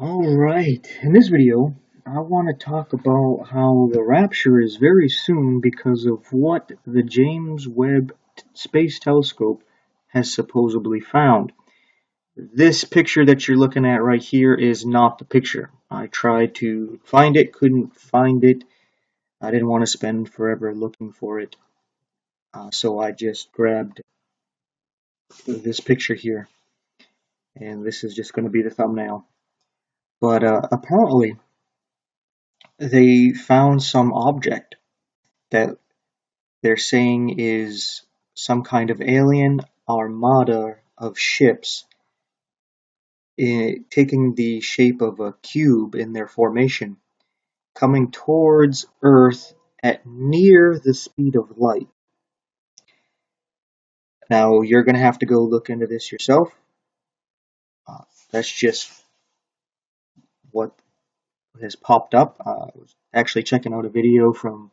Alright, in this video, I want to talk about how the rapture is very soon because of what the James Webb Space Telescope has supposedly found. This picture that you're looking at right here is not the picture. I tried to find it, couldn't find it. I didn't want to spend forever looking for it, so I just grabbed this picture here, and this is just going to be the thumbnail. But apparently, they found some object that they're saying is some kind of alien armada of ships taking the shape of a cube in their formation, coming towards Earth at near the speed of light. Now, you're going to have to go look into this yourself. That's just what has popped up. I was actually checking out a video from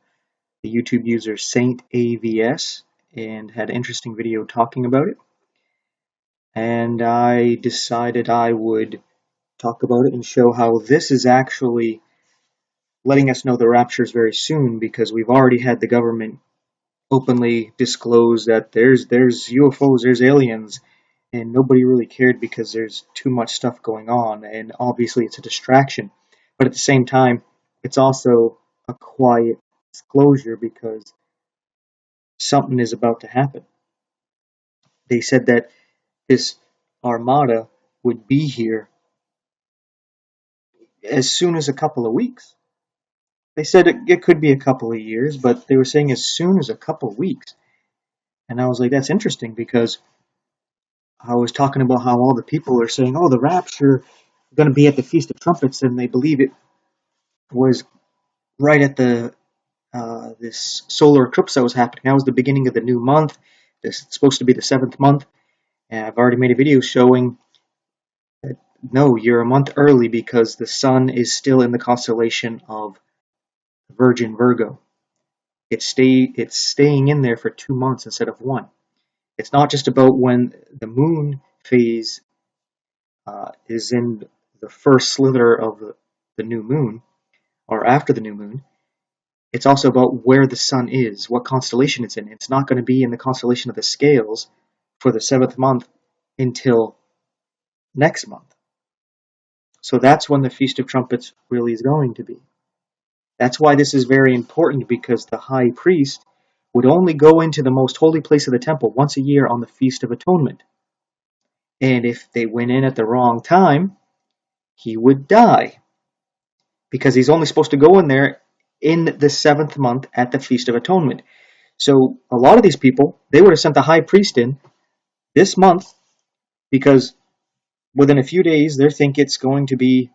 the YouTube user Saint AVS and had an interesting video talking about it. And I decided I would talk about it and show how this is actually letting us know the rapture is very soon, because we've already had the government openly disclose that there's UFOs, there's aliens, and nobody really cared because there's too much stuff going on, and obviously it's a distraction. But at the same time, it's also a quiet disclosure because something is about to happen. They said that this armada would be here as soon as a couple of weeks. They said it could be a couple of years, but they were saying as soon as a couple of weeks. And I was like, that's interesting, because I was talking about how all the people are saying, oh, the rapture is going to be at the Feast of Trumpets, and they believe it was right at the this solar eclipse that was happening. That was the beginning of the new month. This is supposed to be the 7th month. And I've already made a video showing that, no, you're a month early because the sun is still in the constellation of Virgin Virgo. It's staying in there for 2 months instead of 1. It's not just about when the moon phase is in the first slither of the new moon, or after the new moon. It's also about where the sun is, what constellation it's in. It's not going to be in the constellation of the scales for the 7th month until next month. So that's when the Feast of Trumpets really is going to be. That's why this is very important, because the high priest would only go into the most holy place of the temple once a year on the Feast of Atonement. And if they went in at the wrong time, he would die, because he's only supposed to go in there in the 7th month at the Feast of Atonement. So a lot of these people, they would have sent the high priest in this month, because within a few days they think it's going to be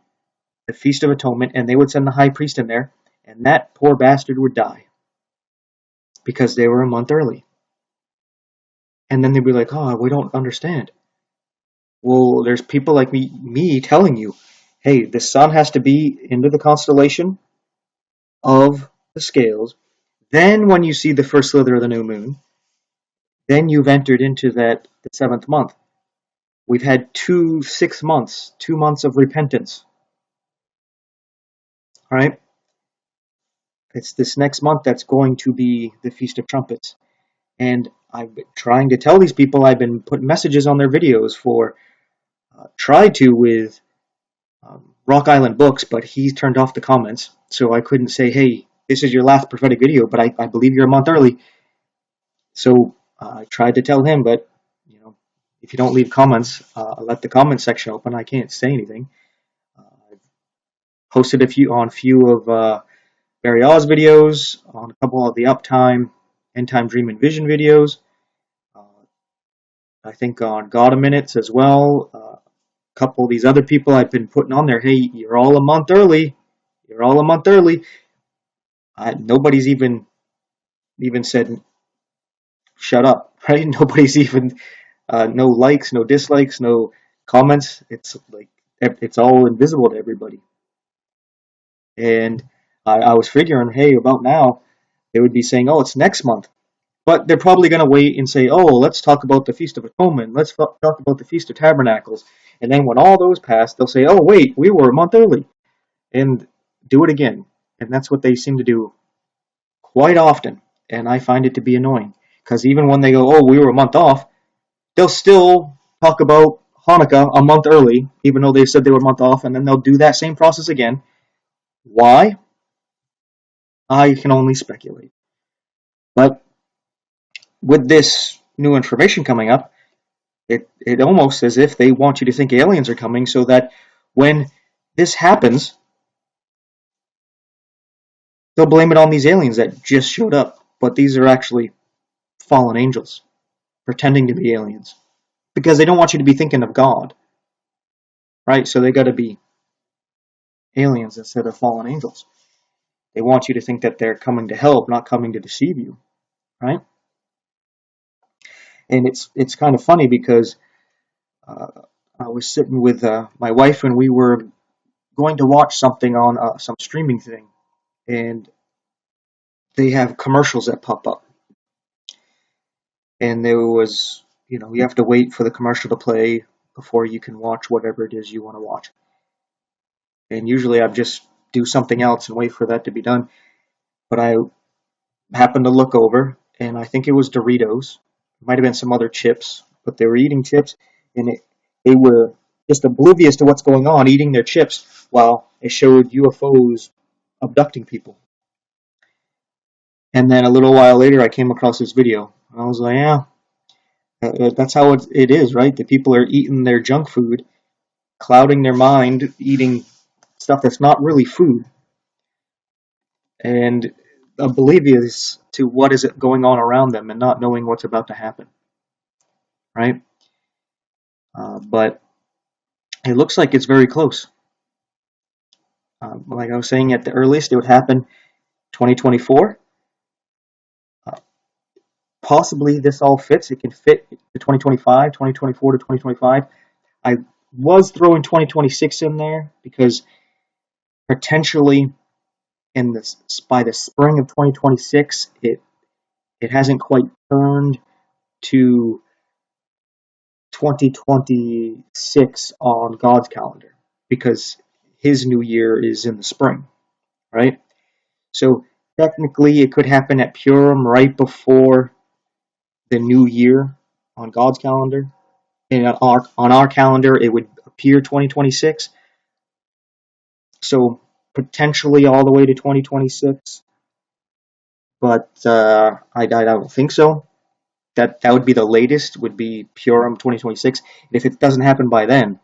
the Feast of Atonement, and they would send the high priest in there, and that poor bastard would die because they were a month early. And then they'd be like, oh, we don't understand. Well, there's people like me telling you, hey, the sun has to be into the constellation of the scales. Then when you see the first slither of the new moon, then you've entered into the 7th month. We've had 6 months, 2 months of repentance. All right? It's this next month that's going to be the Feast of Trumpets. And I've been trying to tell these people, I've been putting messages on their videos for, tried to with Rock Island Books, but he's turned off the comments. So I couldn't say, hey, this is your last prophetic video, but I believe you're a month early. So I tried to tell him, but if you don't leave comments, let the comment section open. I can't say anything. I've posted a few of Barry Oz videos, on a couple of the Uptime, End Time Dream and Vision videos. I think on God a Minutes as well. A couple of these other people I've been putting on there. Hey, you're all a month early. You're all a month early. Nobody's even said shut up. Right? Nobody's even no likes, no dislikes, no comments. It's like it's all invisible to everybody. And I was figuring, hey, about now they would be saying, oh, it's next month. But they're probably going to wait and say, oh, let's talk about the Feast of Atonement. Let's talk about the Feast of Tabernacles. And then when all those pass, they'll say, oh, wait, we were a month early. And do it again. And that's what they seem to do quite often. And I find it to be annoying. Because even when they go, oh, we were a month off, they'll still talk about Hanukkah a month early, even though they said they were a month off, and then they'll do that same process again. Why? I can only speculate. But with this new information coming up, it almost as if they want you to think aliens are coming so that when this happens, they'll blame it on these aliens that just showed up. But these are actually fallen angels pretending to be aliens because they don't want you to be thinking of God, right? So they got to be aliens instead of fallen angels. They want you to think that they're coming to help, not coming to deceive you, right? And it's kind of funny because I was sitting with my wife and we were going to watch something on some streaming thing, and they have commercials that pop up. And there was, you have to wait for the commercial to play before you can watch whatever it is you want to watch. And usually I just do something else and wait for that to be done. But I happened to look over, and I think it was Doritos. It might have been some other chips, but they were eating chips, and they were just oblivious to what's going on, eating their chips while it showed UFOs abducting people. And then a little while later, I came across this video. I was like, yeah, that's how it is, right? The people are eating their junk food, clouding their mind, eating stuff that's not really food, and oblivious to what is going on around them and not knowing what's about to happen, right? But it looks like it's very close. Like I was saying, at the earliest, it would happen 2024. Possibly this all fits. It can fit to 2025, 2024 to 2025. I was throwing 2026 in there because potentially by the spring of 2026, it hasn't quite turned to 2026 on God's calendar because his new year is in the spring, right? So technically it could happen at Purim right before the new year on God's calendar. And on our calendar it would appear 2026. So potentially all the way to 2026. But I don't think so. That would be the latest, would be Purim 2026. And if it doesn't happen by then,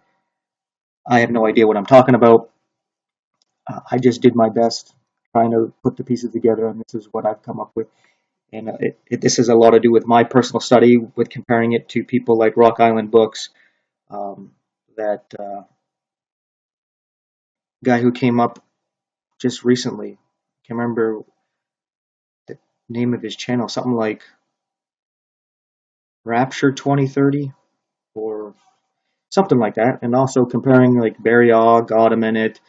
I have no idea what I'm talking about. I just did my best trying to put the pieces together, and this is what I've come up with. And this has a lot to do with my personal study, with comparing it to people like Rock Island Books, that guy who came up just recently. I can't remember the name of his channel, something like Rapture 2030 or something like that. And also comparing like Barry Ogg, God a Minute,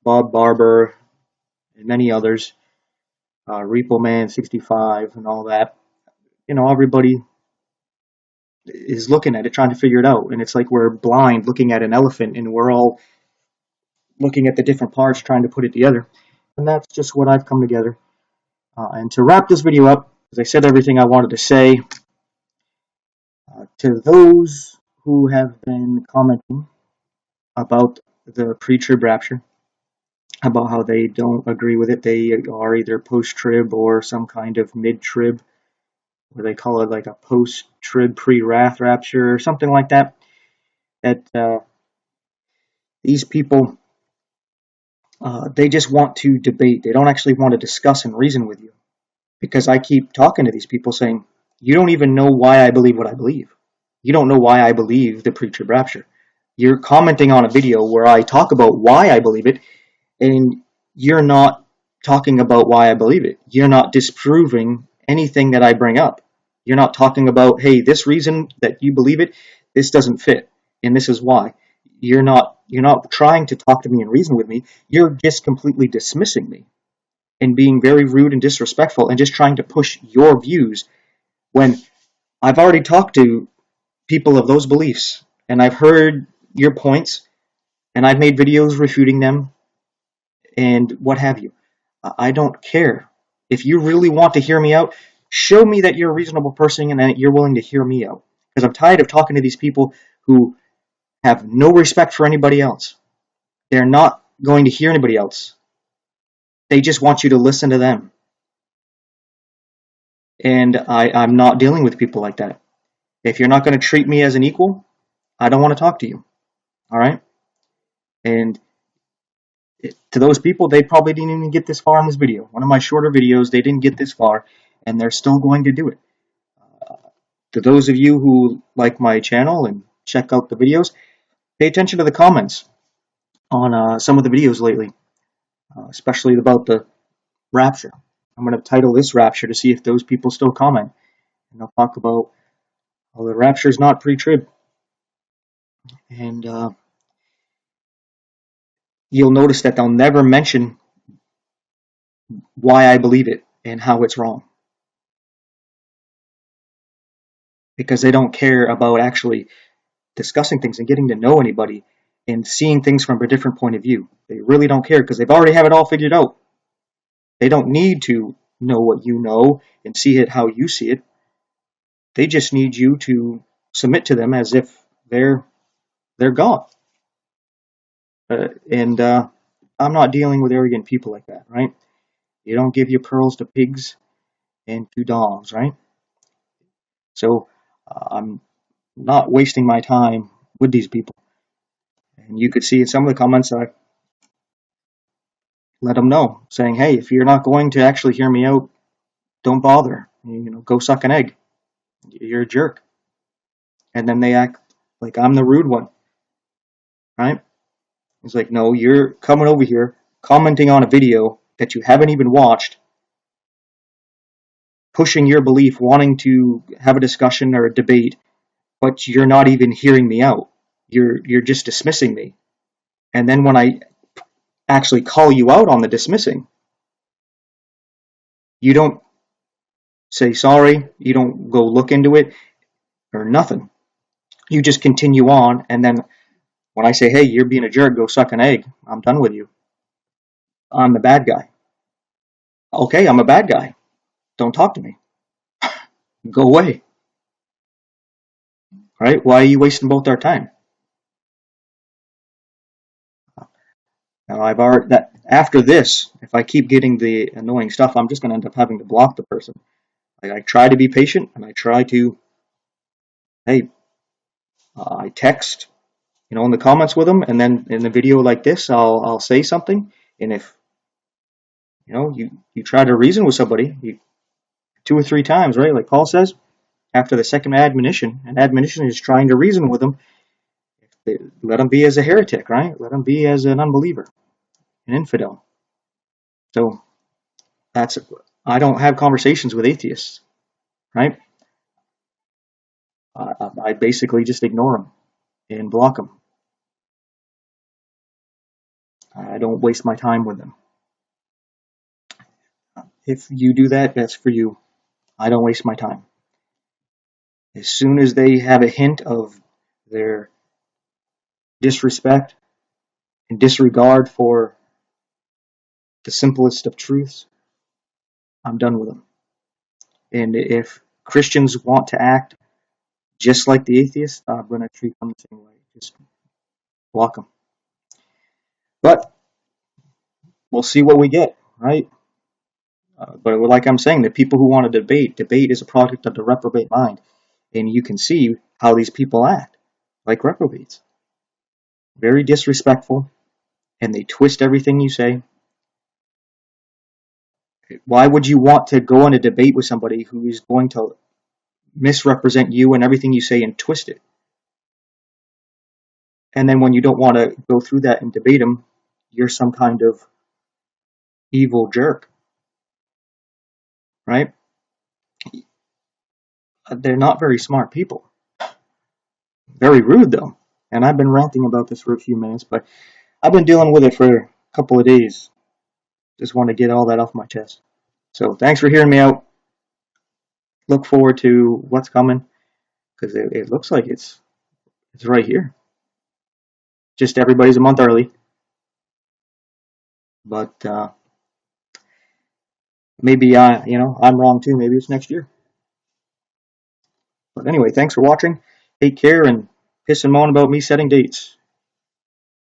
Bob Barber, and many others, Repo Man 65 and all that. Everybody is looking at it, trying to figure it out. And it's like we're blind looking at an elephant and we're all looking at the different parts, trying to put it together. And that's just what I've come together. And to wrap this video up, because I said everything I wanted to say, to those who have been commenting about the pre-trib rapture, about how they don't agree with it, they are either post-trib or some kind of mid-trib, where they call it like a post-trib pre-wrath rapture or something like that, that these people, they just want to debate. They don't actually want to discuss and reason with you. Because I keep talking to these people saying, you don't even know why I believe what I believe. You don't know why I believe the pre-trib rapture. You're commenting on a video where I talk about why I believe it, and you're not talking about why I believe it. You're not disproving anything that I bring up. You're not talking about, hey, this reason that you believe it, this doesn't fit, and this is why. You're not trying to talk to me and reason with me. You're just completely dismissing me. and being very rude and disrespectful and just trying to push your views when I've already talked to people of those beliefs and I've heard your points and I've made videos refuting them and what have you. I don't care. If you really want to hear me out, show me that you're a reasonable person and that you're willing to hear me out. Because I'm tired of talking to these people who have no respect for anybody else. They're not going to hear anybody else. They just want you to listen to them. And I'm not dealing with people like that. If you're not going to treat me as an equal, I don't want to talk to you. All right? And to those people, they probably didn't even get this far in this video. One of my shorter videos, they didn't get this far, and they're still going to do it. To those of you who like my channel and check out the videos, pay attention to the comments on some of the videos lately, especially about the Rapture. I'm going to title this Rapture to see if those people still comment. And I'll talk about how the Rapture is not pre-trib. And you'll notice that they'll never mention why I believe it and how it's wrong. Because they don't care about actually discussing things and getting to know anybody and seeing things from a different point of view. They really don't care because they've already have it all figured out. They don't need to know what you know and see it how you see it. They just need you to submit to them as if they're God. And I'm not dealing with arrogant people like that, right? You don't give your pearls to pigs and to dogs, right? So I'm not wasting my time with these people. And you could see in some of the comments I let them know, saying, hey, if you're not going to actually hear me out, don't bother. Go suck an egg. You're a jerk. And then they act like I'm the rude one, right? It's like, no, you're coming over here, commenting on a video that you haven't even watched, pushing your belief, wanting to have a discussion or a debate, but you're not even hearing me out. You're just dismissing me. And then when I actually call you out on the dismissing, you don't say sorry, you don't go look into it, or nothing. You just continue on, and then when I say, hey, you're being a jerk, go suck an egg, I'm done with you. I'm the bad guy. Okay, I'm a bad guy. Don't talk to me. Go away. Right? Why are you wasting both our time? Now I've already that after this, if I keep getting the annoying stuff, I'm just going to end up having to block the person. Like, I try to be patient, and I try to, hey, I text, in the comments with them, and then in a video like this, I'll say something, and if you try to reason with somebody, 2 or 3 times, right? Like Paul says, after the second admonition, an admonition is trying to reason with them. Let them be as a heretic, right? Let them be as an unbeliever, an infidel. So I don't have conversations with atheists, right? I basically just ignore them and block them. I don't waste my time with them. If you do that, that's for you. I don't waste my time. As soon as they have a hint of their disrespect and disregard for the simplest of truths, I'm done with them. And if Christians want to act just like the atheists, I'm going to treat them the same way. Just block them. But we'll see what we get, right? But like I'm saying, the people who want to debate is a product of the reprobate mind. And you can see how these people act, like reprobates. Very disrespectful, and they twist everything you say. Why would you want to go on a debate with somebody who is going to misrepresent you and everything you say and twist it? And then when you don't want to go through that and debate them, you're some kind of evil jerk, right? They're not very smart people. Very rude, though. And I've been ranting about this for a few minutes, but I've been dealing with it for a couple of days. Just want to get all that off my chest. So thanks for hearing me out. Look forward to what's coming, because it looks like it's right here. Just everybody's a month early, but maybe I'm wrong too. Maybe it's next year. But anyway, thanks for watching. Take care and piss and moan about me setting dates.